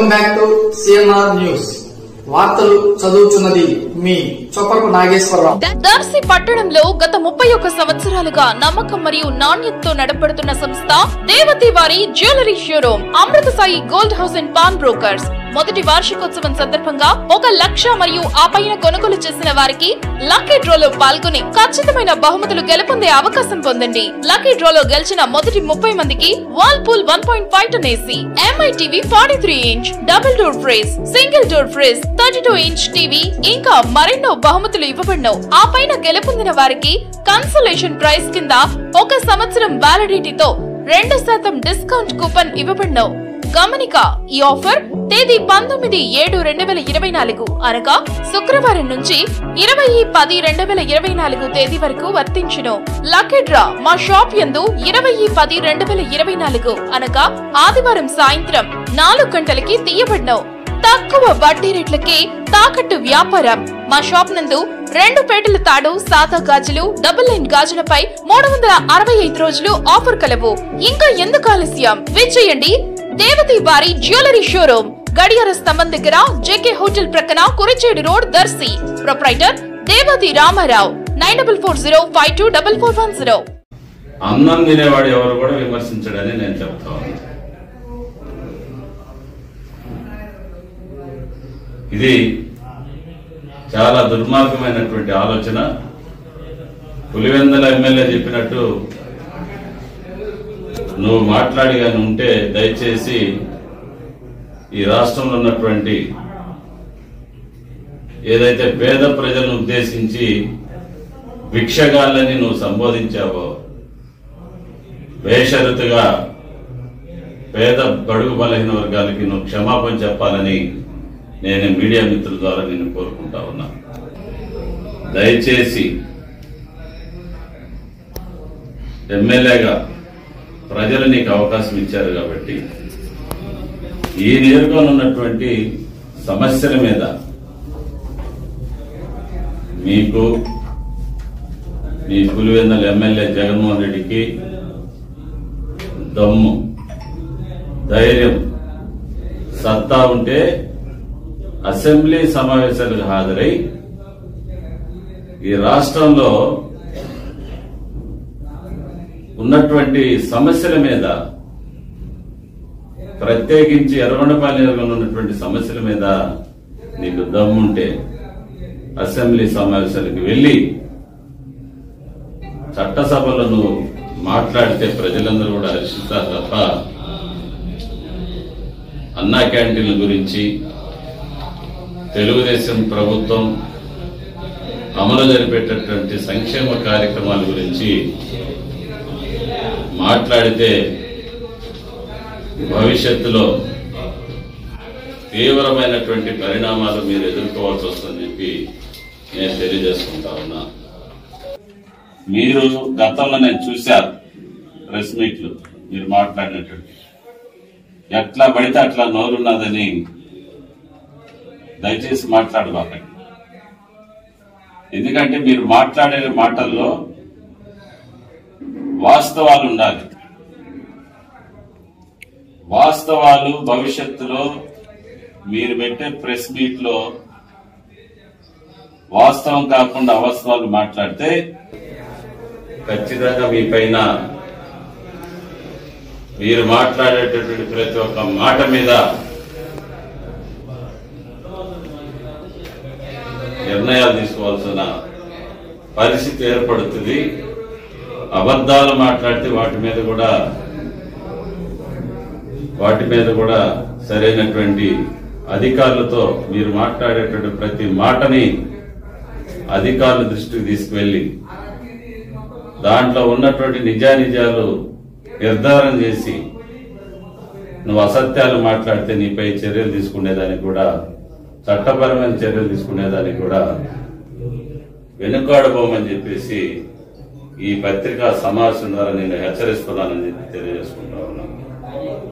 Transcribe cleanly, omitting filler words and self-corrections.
Welcome back to CMR news. వార్తలు చదువుతున్నది మీ చొప్పకు నాగేశ్వరరావు. దర్శి పట్టణంలో గత 31 సంవత్సరాలుగా నమ్మకం మరియు నాణ్యతతో నడపడుతున్న సంస్థ దేవతి వారి jewellery showroom Amrutha Sai gold house and pawn brokers మొదటి వార్షికోత్సవం సందర్భంగా 1 లక్ష మరియు ఆ పైన కొనుగోలు చేసిన వారికి లక్కీ డ్రాలో పాల్గొని ఖచ్చితమైన బహుమతులు గెలుపొందే అవకాశం పొందండి. లక్కీ డ్రాలో గెలిచిన మొదటి 30 మందికి Whirlpool 1.5 ton AC, MI TV 43 inch, double door fridge, single door fridge, 32 inch TV ఇంకా మరెన్నో బహుమతులు ఇవ్వబడను. ఆ పైన గెలుపొందిన వారికి కన్సలేషన్ ప్రైజ్ కింద 1 సంవత్సరం వ్యాలిడిటీతో 2% డిస్కౌంట్ కూపన్ ఇవ్వబడను. గమనిక, ఈ ఆఫర్ తేదీ 19/7/2024 అనగా శుక్రవారం నుంచి 20/10/2024 తేదీ వరకు వర్తించును. లక్కీ డ్రా మా షాప్ యందు 20/10/2024 అనగా ఆదివారం సాయంత్రం 4 గంటలకి తీయబడను. తక్కువ వడ్డీ రేట్లకే తాకట్టు వ్యాపారం. మా షాప్ నందు 2 పేటల తాడు, సాదా గాజులు, డబుల్ లైన్ గాజులపై 365 రోజులు ఆఫర్ కలవు. ఇంకా ఎందుకు ఆలస్యం, విచ్చేయండి దేవతి వారి జ్యువెలరీ షోరూమ్, గడియార స్తంభం దగ్గర, జేకే హోటల్ ప్రక్కన, కురిచేడు రోడ్, దర్శి. ప్రొప్రైటర్ దేవతి రామారావు. 9440524410. అన్నం తినేవాడు ఎవరు కూడా విమర్శించడని నేను చెప్తాను. ఇది చాలా దుర్మార్గమైనటువంటి ఆలోచన. పులివెందుల ఎమ్మెల్యే చెప్పినట్టు నువ్వు మాట్లాడి కానీ ఉంటే దయచేసి ఈ రాష్ట్రంలో ఉన్నటువంటి ఏదైతే పేద ప్రజలను ఉద్దేశించి భిక్షగాళ్ళని నువ్వు సంబోధించావో, బేషరతుగా పేద బడుగు బలహీన వర్గాలకి నువ్వు క్షమాపణ చెప్పాలని నేను మీడియా మిత్రుల ద్వారా నేను కోరుకుంటా ఉన్నా. దయచేసి ఎమ్మెల్యేగా ప్రజలు నీకు అవకాశం ఇచ్చారు కాబట్టి ఈ నియోజకవర్గంలో ఉన్నటువంటి సమస్యల మీద మీకు మీ పులివెందుల ఎమ్మెల్యే జగన్మోహన్ రెడ్డికి దమ్ము, ధైర్యం, సత్తా ఉంటే అసెంబ్లీ సమావేశాలకు హాజరై ఈ రాష్ట్రంలో ఉన్నటువంటి సమస్యల మీద, ప్రత్యేకించి ఎర్రగొండపాలెం నియోజకవర్గంలో ఉన్నటువంటి సమస్యల మీద నీకు దమ్ముంటే అసెంబ్లీ సమావేశాలకు వెళ్లి చట్టసభలో నువ్వు మాట్లాడితే ప్రజలందరూ కూడా హర్షిస్తారు తప్ప అన్నా క్యాంటీన్ల గురించి, తెలుగుదేశం ప్రభుత్వం అమలు జరిపేటటువంటి సంక్షేమ కార్యక్రమాల గురించి మాట్లాడితే భవిష్యత్తులో తీవ్రమైనటువంటి పరిణామాలు మీరు ఎదుర్కోవాల్సి వస్తుందని చెప్పి నేను తెలియజేసుకుంటా ఉన్నా. మీరు గతంలో నేను చూశారు ప్రెస్ మీట్లు, మీరు మాట్లాడినటువంటి ఎట్లా పడితే అట్లా నోరున్నదని దయచేసి మాట్లాడబాకండి. ఎందుకంటే మీరు మాట్లాడే మాటల్లో వాస్తవాలు ఉండాలి. వాస్తవాలు భవిష్యత్తులో మీరు పెట్టే ప్రెస్ మీట్ లో వాస్తవం కాకుండా అవాస్తవాలు మాట్లాడితే ఖచ్చితంగా మీ పైన మీరు మాట్లాడేటటువంటి ప్రతి ఒక్క మాట మీద నిర్ణయాలు తీసుకోవాల్సిన పరిస్థితి ఏర్పడుతుంది. అబద్ధాలు మాట్లాడితే వాటి మీద కూడా సరైనటువంటి అధికారులతో మీరు మాట్లాడేటువంటి ప్రతి మాటని అధికారుల దృష్టికి తీసుకువెళ్లి దాంట్లో ఉన్నటువంటి నిజానిజాలు నిర్ధారణ చేసి నువ్వు అసత్యాలు మాట్లాడితే నీపై చర్యలు తీసుకునేదానికి కూడా, చట్టపరమైన చర్యలు తీసుకునేదానికి కూడా వెనుకాడబోమని చెప్పేసి ఈ పత్రికా సమావేశం ద్వారా నేను హెచ్చరిస్తున్నానని చెప్పి తెలియజేసుకుంటా ఉన్నాను.